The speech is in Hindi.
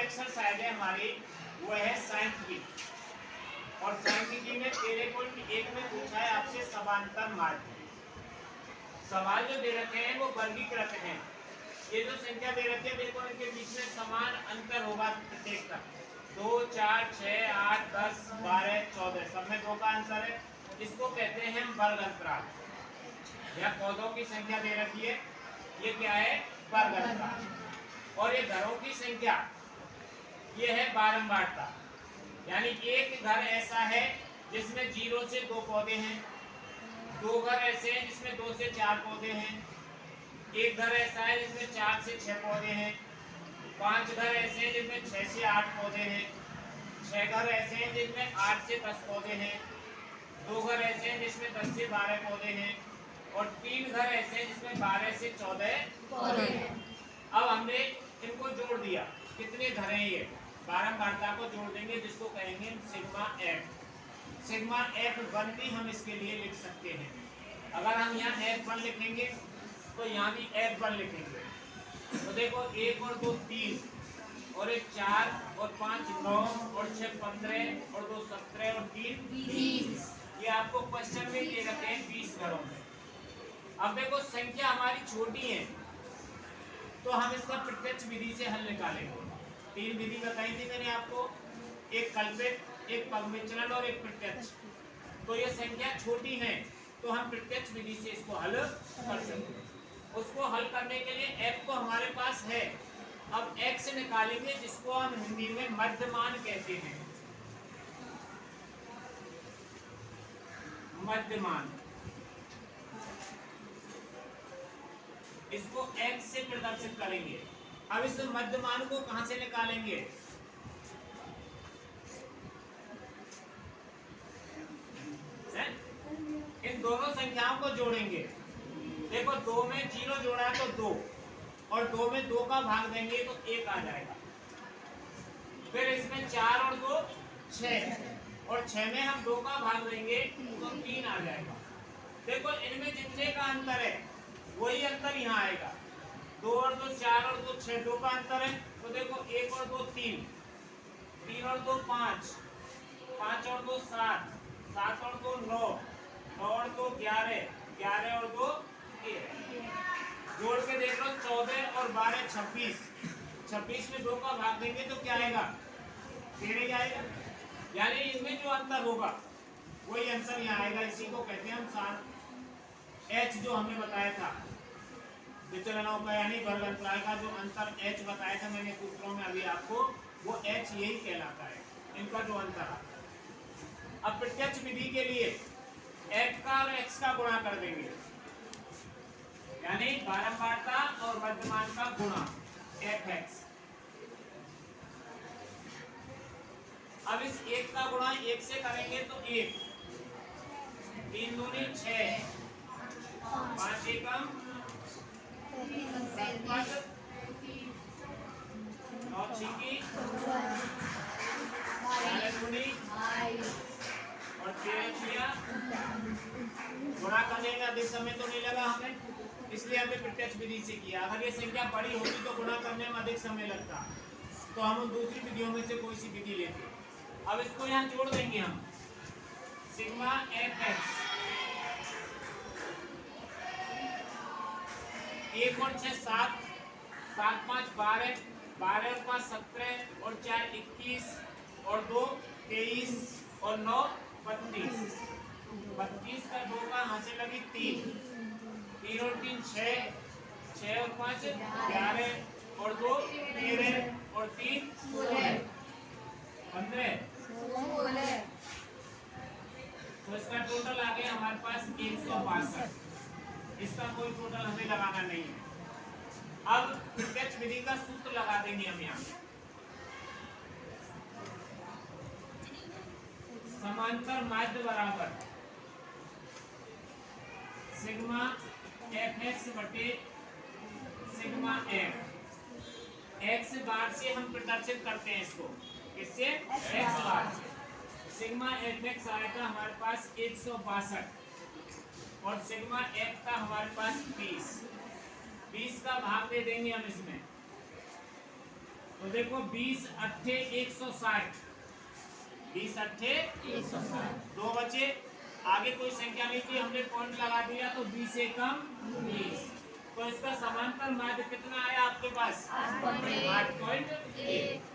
एक्सरसाइज है हमारी वो है सांख्यिकी। और सांख्यिकी में 13.1 में पूछा है आपसे समांतर मार्ग। सवाल जो दे रखे हैं वो वर्गीकृत हैं। ये जो संख्या दे रखी है देखो इनके बीच में समान अंतर होगा प्रत्येक का। 2, 4, 6, 8, 10, 12, 14 सब में 2 का अंतर है। इसको कहते हैं वर्ग अंतराल। या पौधों की संख्या दे रखी है, ये क्या है? वर्ग अंतराल। और ये घरों की संख्या ये है बारंबारता। यानी एक घर ऐसा है जिसमें 0 से 2 पौधे हैं, 2 घर ऐसे हैं जिसमें 2 से 4 पौधे हैं, एक घर ऐसा है जिसमें 4 से 6 पौधे हैं, 5 घर ऐसे हैं जिसमें 6 से 8 पौधे हैं, 6 घर ऐसे हैं जिसमें 8 से 10 पौधे हैं, 2 घर ऐसे हैं जिसमें 10 से 12 पौधे हैं, और 3 घर ऐसे हैं जिसमें 12 से 14 पौधे हैं। अब हमने इनको जोड़ दिया, कितने घर हैं ये? बारंबारता को जोड़ देंगे जिसको कहेंगे सिग्मा एफ। सिग्मा F1 भी हम इसके लिए लिख सकते हैं। अगर हम यहाँ F1 लिखेंगे तो यहाँ भी F1 लिखेंगे। तो देखो 1 और 2 3 और 1 4 और 5 9 और 6 15 और 2 17 और 3 20। ये आपको क्वेश्चन में दे रखे हैं 20 घरों में। अब देखो संख्या हमारी छोटी है तो हम इसका प्रत्यक्ष विधि से हल निकालेंगे। 3 विधि बताई थी मैंने आपको, एक कल्पित, एक पग विचलन और एक प्रत्यक्ष। तो ये संख्या छोटी है तो हम प्रत्यक्ष विधि से इसको हल कर सकते हैं। उसको हल करने के लिए f को हमारे पास है, अब x निकालेंगे जिसको हम हिंदी में मध्यमान कहते हैं। मध्यमान, इसको x से प्रदर्शित करेंगे। अब इस मध्यमान को कहां से निकालेंगे? इन दोनों संख्याओं को जोड़ेंगे। देखो 2 में 0 जोड़ा है तो 2, और 2 में 2 का भाग देंगे तो 1 आ जाएगा। फिर इसमें 4 और 2 6, और 6 में हम 2 का भाग देंगे तो 3 आ जाएगा। देखो इनमें जितने का अंतर है वही अंतर यहाँ आएगा। 2 और 2 4 और 2 6, 2 का अंतर है तो देखो 1 और 2 3, 3 और 2 5, 5 और 2 7, 7 और 2 9, 9 और 2 11, 11 और 2 13। जोड़ के देख लो 14 और 12 26, 26 में 2 का भाग देंगे तो क्या आएगा? 13 आएगा। यानी इनमें जो अंतर होगा वही आंसर यहाँ आएगा। इसी को कहते हैं हम H जो हमने बताया था विचलनों का, यानी वर्ग अंतराल का जो अंतर H बताया था मैंने सूत्रों में अभी आपको, वो H यही कहलाता है, इनका जो अंतर आता है। अब प्रत्यक्ष विधि के लिए F का और X का गुणा कर देंगे, यानी बारंबारता और मध्यमान का गुणा Fx। अब इस 1 का गुणा 1 से करेंगे तो 1, 3 दूनी 6, 5 एकम 9 छीकी 4 दूनी और 13 छिया। गुणा करने में अधिक समय तो नहीं लगा हमें, इसलिए हमने प्रत्यक्ष विधि से किया। अगर ये संख्या बड़ी होती तो गुणा करने में अधिक समय लगता, तो हम दूसरी विधियों में से कोई सी विधि लेते। अब इसको यहाँ जोड़ देंगे हम, सिग्मा Fx 1 और 6 7, 7 5 12, 12 और 5 17 और 4 21 और 2 23 और 9 32। 32 का 2 का यहाँ से लगी 3, 3 और 3 6, 6 और 5 11 और 2 13 और 3 15। तो इसका टोटल आ गया हमारे पास 162। इसका कोई टोटल हमें लगाना नहीं है। अब प्रत्यक्ष विधि का सूत्र लगा देंगे हम यहाँ। समांतर माध्य बराबर सिग्मा Fx बटे सिग्मा F। x बार से हम प्रदर्शित करते हैं इसको, किससे? x बार से। सिग्मा Fx आएगा हमारे पास 162 और सिग्मा F का हमारे पास 20। 20 का भाग दे देंगे हम इसमें, तो देखो 20 अट्ठे 160, 20 अट्ठे 160, 2 बचे। आगे कोई संख्या नहीं थी, हमने पॉइंट लगा दिया तो 20 एकम 20। तो इसका समांतर माध्य कितना आया आपके पास? 8.1।